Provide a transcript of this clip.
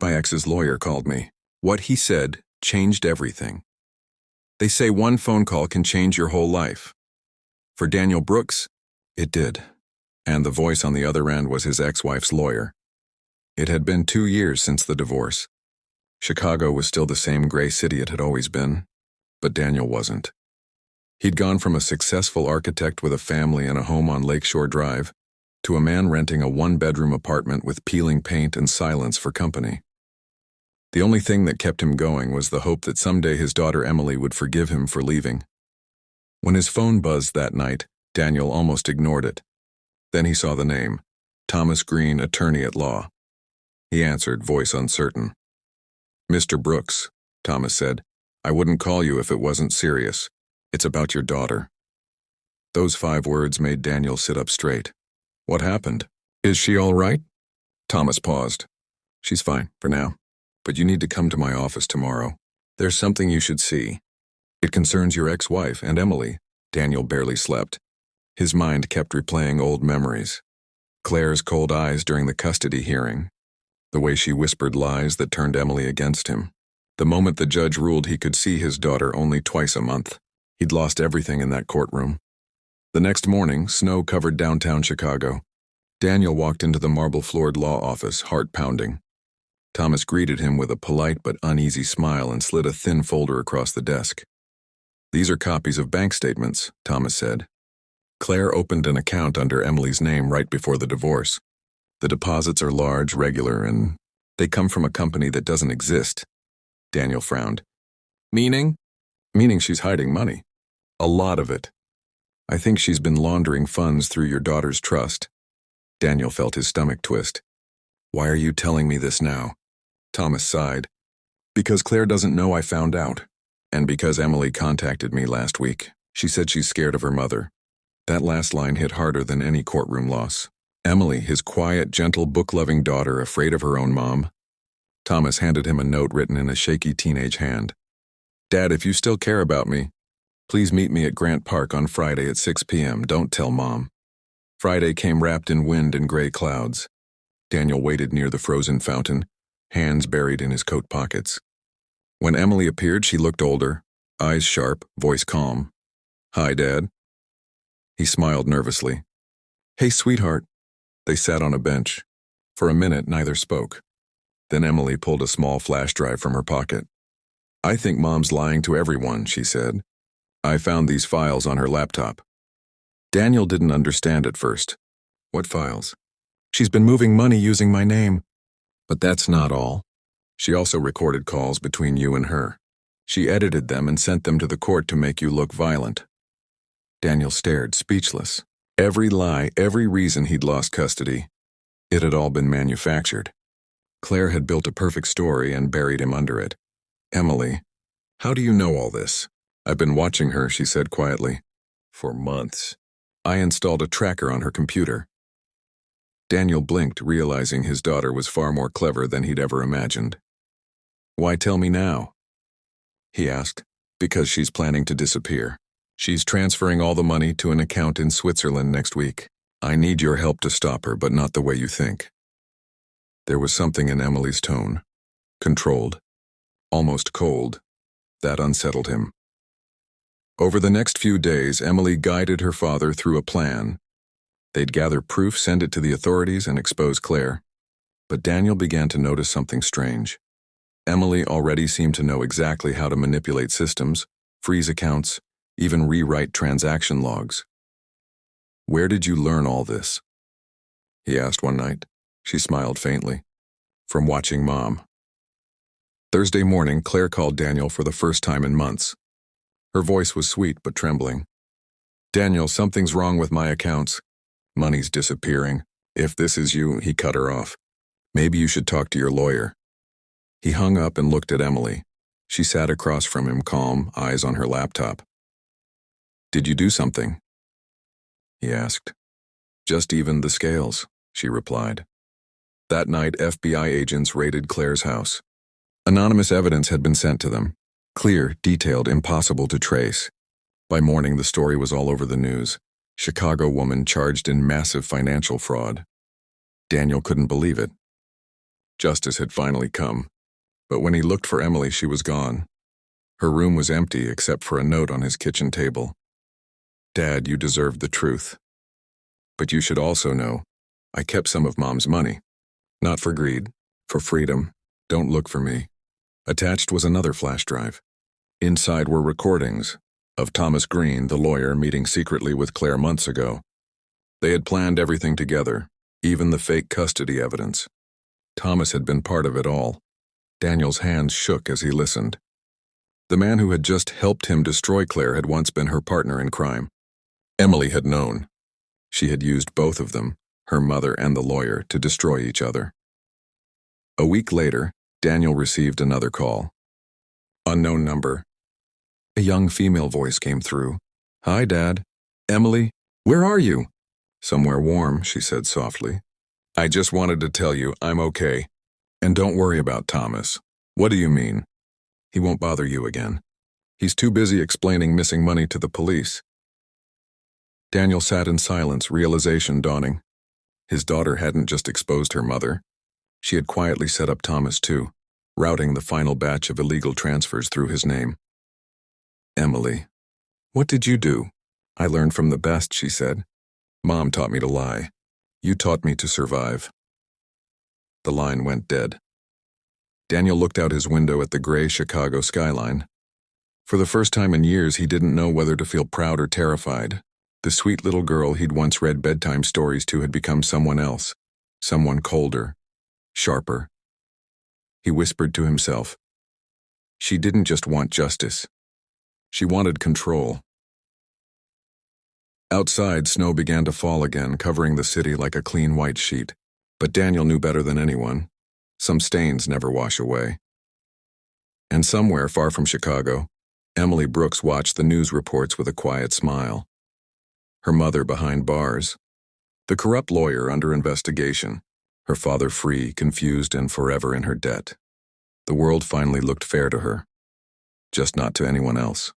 My ex's lawyer called me. What he said changed everything. They say one phone call can change your whole life. For Daniel Brooks, it did. And the voice on the other end was his ex-wife's lawyer. It had been 2 years since the divorce. Chicago was still the same gray city it had always been, but Daniel wasn't. He'd gone from a successful architect with a family and a home on Lakeshore Drive to a man renting a one-bedroom apartment with peeling paint and silence for company. The only thing that kept him going was the hope that someday his daughter Emily would forgive him for leaving. When his phone buzzed that night, Daniel almost ignored it. Then he saw the name, Thomas Green, attorney at law. He answered, voice uncertain. "Mr. Brooks," Thomas said, "I wouldn't call you if it wasn't serious. It's about your daughter." Those 5 words made Daniel sit up straight. "What happened? Is she all right?" Thomas paused. "She's fine, for now. But you need to come to my office tomorrow. There's something you should see. It concerns your ex-wife and Emily." Daniel barely slept. His mind kept replaying old memories. Claire's cold eyes during the custody hearing. The way she whispered lies that turned Emily against him. The moment the judge ruled he could see his daughter only twice a month. He'd lost everything in that courtroom. The next morning, snow covered downtown Chicago. Daniel walked into the marble-floored law office, heart pounding. Thomas greeted him with a polite but uneasy smile and slid a thin folder across the desk. "These are copies of bank statements," Thomas said. Claire opened an account under Emily's name right before the divorce. The deposits are large, regular, and they come from a company that doesn't exist. Daniel frowned. "Meaning?" "Meaning she's hiding money. A lot of it. I think she's been laundering funds through your daughter's trust." Daniel felt his stomach twist. "Why are you telling me this now?" Thomas sighed. "Because Claire doesn't know I found out. And because Emily contacted me last week. She said she's scared of her mother." That last line hit harder than any courtroom loss. Emily, his quiet, gentle, book-loving daughter, afraid of her own mom. Thomas handed him a note written in a shaky teenage hand. "Dad, if you still care about me, please meet me at Grant Park on Friday at 6 p.m. Don't tell Mom." Friday came wrapped in wind and gray clouds. Daniel waited near the frozen fountain, hands buried in his coat pockets. When Emily appeared, she looked older, eyes sharp, voice calm. "Hi, Dad." He smiled nervously. "Hey, sweetheart." They sat on a bench. For a minute, neither spoke. Then Emily pulled a small flash drive from her pocket. "I think Mom's lying to everyone," she said. "I found these files on her laptop." Daniel didn't understand at first. "What files?" "She's been moving money using my name." "But that's not all. She also recorded calls between you and her. She edited them and sent them to the court to make you look violent." Daniel stared, speechless. Every lie, every reason he'd lost custody. It had all been manufactured. Claire had built a perfect story and buried him under it. "Emily, how do you know all this?" "I've been watching her," she said quietly. "For months. I installed a tracker on her computer." Daniel blinked, realizing his daughter was far more clever than he'd ever imagined. "Why tell me now?" he asked. "Because she's planning to disappear. She's transferring all the money to an account in Switzerland next week. I need your help to stop her, but not the way you think." There was something in Emily's tone. Controlled. Almost cold. That unsettled him. Over the next few days, Emily guided her father through a plan. They'd gather proof, send it to the authorities, and expose Claire. But Daniel began to notice something strange. Emily already seemed to know exactly how to manipulate systems, freeze accounts, even rewrite transaction logs. "Where did you learn all this?" he asked one night. She smiled faintly. "From watching Mom." Thursday morning, Claire called Daniel for the first time in months. Her voice was sweet but trembling. "Daniel, something's wrong with my accounts. Money's disappearing. If this is you," he cut her off. "Maybe you should talk to your lawyer." He hung up and looked at Emily. She sat across from him, calm, eyes on her laptop. "Did you do something?" he asked. "Just even the scales," she replied. That night, FBI agents raided Claire's house. Anonymous evidence had been sent to them. Clear, detailed, impossible to trace. By morning, the story was all over the news. Chicago woman charged in massive financial fraud. Daniel couldn't believe it. Justice had finally come. But when he looked for Emily, she was gone. Her room was empty except for a note on his kitchen table. Dad, you deserved the truth. But you should also know, I kept some of Mom's money. Not for greed, for freedom. Don't look for me. Attached was another flash drive. Inside were recordings of Thomas Green, the lawyer, meeting secretly with Claire months ago. They had planned everything together, even the fake custody evidence. Thomas had been part of it all. Daniel's hands shook as he listened. The man who had just helped him destroy Claire had once been her partner in crime. Emily had known. She had used both of them, her mother and the lawyer, to destroy each other. A week later, Daniel received another call. Unknown number. A young female voice came through. Hi, Dad. Emily, where are you? Somewhere warm, she said softly. I just wanted to tell you I'm okay. And don't worry about Thomas. What do you mean? He won't bother you again. He's too busy explaining missing money to the police. Daniel sat in silence, realization dawning. His daughter hadn't just exposed her mother. She had quietly set up Thomas too, routing the final batch of illegal transfers through his name. Emily, what did you do? I learned from the best, she said. Mom taught me to lie. You taught me to survive. The line went dead. Daniel looked out his window at the gray Chicago skyline. For the first time in years, he didn't know whether to feel proud or terrified. The sweet little girl he'd once read bedtime stories to had become someone else, someone colder, sharper. He whispered to himself. She didn't just want justice. She wanted control. Outside, snow began to fall again, covering the city like a clean white sheet. But Daniel knew better than anyone. Some stains never wash away. And somewhere far from Chicago, Emily Brooks watched the news reports with a quiet smile. Her mother behind bars. The corrupt lawyer under investigation. Her father free, confused, and forever in her debt. The world finally looked fair to her. Just not to anyone else.